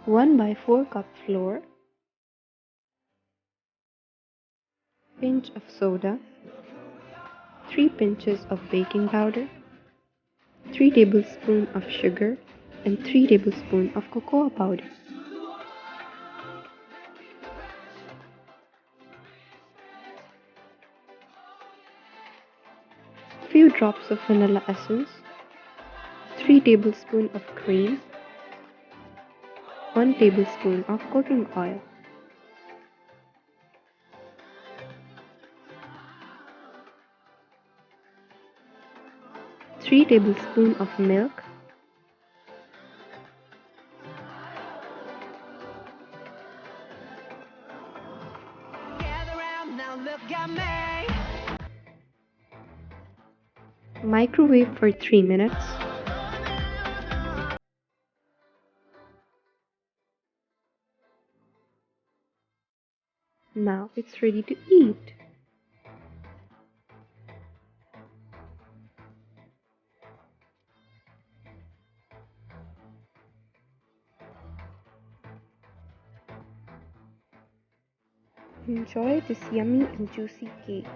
1/4 cup flour, pinch of soda, 3 pinches of baking powder, 3 tablespoons of sugar, and 3 tablespoons of cocoa powder. Few drops of vanilla essence, 3 tablespoons of cream, 1 tablespoon of cooking oil. Three tablespoons of milk, microwave for 3 minutes. Now it's ready to eat. Enjoy this yummy and juicy cake.